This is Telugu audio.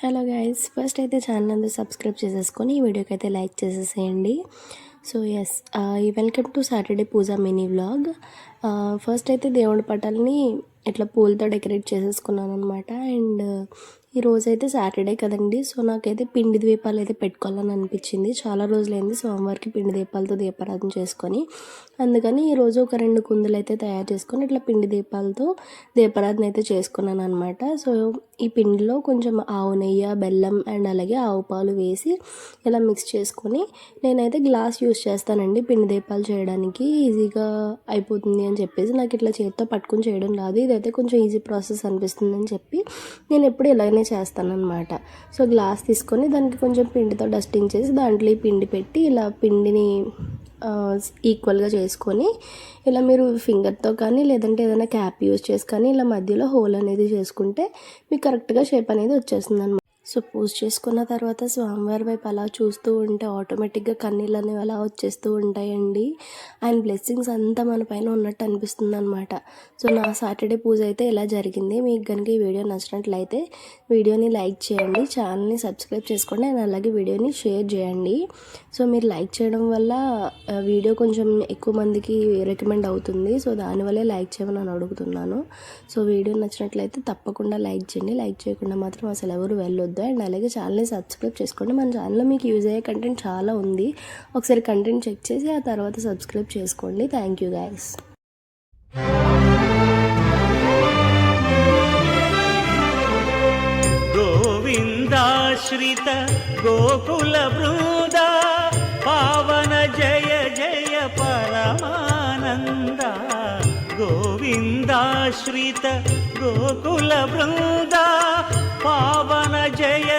హలో గైస్, ఫస్ట్ అయితే ఛానల్ అందరూ సబ్స్క్రైబ్ చేసేసుకొని ఈ వీడియోకి అయితే లైక్ చేసేసేయండి. So welcome to Saturday puja mini vlog. First అయితే దేవుడి పటాలని ఇట్లా పూలతో డెకరేట్ చేసేసుకున్నాను అనమాట. అండ్ ఈరోజైతే సాటర్డే కదండి, సో నాకైతే పిండి దీపాలు అయితే పెట్టుకోవాలని అనిపించింది. చాలా రోజులైంది సోమవారికి పిండి దీపాలతో దీపారాధన చేసుకొని, అందుకని ఈరోజు ఒక 2 కుందులు అయితే తయారు చేసుకొని ఇట్లా పిండి దీపాలతో దీపారాధన అయితే చేసుకున్నాను అనమాట. సో ఈ పిండిలో కొంచెం ఆవు నెయ్యి, బెల్లం అండ్ అలాగే ఆవు పాలు వేసి ఇలా మిక్స్ చేసుకొని, నేనైతే గ్లాస్ యూస్ చేస్తానండి పిండి దీపాలు చేయడానికి, ఈజీగా అయిపోతుంది అని చెప్పేసి. నాకు ఇట్లా చేతితో పట్టుకుని చేయడం రాదు, ఇదైతే కొంచెం ఈజీ ప్రాసెస్ అనిపిస్తుంది అని చెప్పి నేను ఎప్పుడు ఇలాగనే చేస్తాను అనమాట. సో గ్లాస్ తీసుకొని దానికి కొంచెం పిండితో డస్టింగ్ చేసి దాంట్లో ఈ పిండి పెట్టి ఇలా పిండిని ఈక్వల్గా చేసుకొని, ఇలా మీరు ఫింగర్తో కానీ లేదంటే ఏదైనా క్యాప్ యూజ్ చేసి కానీ ఇలా మధ్యలో హోల్ అనేది చేసుకుంటే మీకు కరెక్ట్గా షేప్ అనేది వచ్చేస్తుంది అనమాట. సో పూజ చేసుకున్న తర్వాత స్వామివారి వైపు అలా చూస్తూ ఉంటే ఆటోమేటిక్గా కన్నీళ్ళు అనేవి అలా వచ్చేస్తూ ఉంటాయండి. ఆయన బ్లెస్సింగ్స్ అంతా మన పైన ఉన్నట్టు అనిపిస్తుంది అనమాట. సో నా సాటర్డే పూజ అయితే ఇలా జరిగింది. మీకు కనుక ఈ వీడియో నచ్చినట్లయితే వీడియోని లైక్ చేయండి, ఛానల్ని సబ్స్క్రైబ్ చేసుకోండి అండ్ అలాగే వీడియోని షేర్ చేయండి. సో మీరు లైక్ చేయడం వల్ల వీడియో కొంచెం ఎక్కువ మందికి రికమెండ్ అవుతుంది. సో దానివల్లే లైక్ చేయమని నేను అడుగుతున్నాను. సో వీడియో నచ్చినట్లయితే తప్పకుండా లైక్ చేయండి, లైక్ చేయకుండా మాత్రం అసలు ఎవరు వెళ్ళొద్దు. అండ్ అలాగే ఛానల్ని సబ్స్క్రైబ్ చేసుకోండి. మన ఛానల్లో మీకు యూజ్ అయ్యే కంటెంట్ చాలా ఉంది, ఒకసారి కంటెంట్ చెక్ చేసి ఆ తర్వాత సబ్స్క్రైబ్ చేసుకోండి. Thank you guys. Govindashrita Gokula Brinda పావన జయ జయ పరమానంద. గోవిందాశ్రిత గోకుల బృంద పావన జయ జయ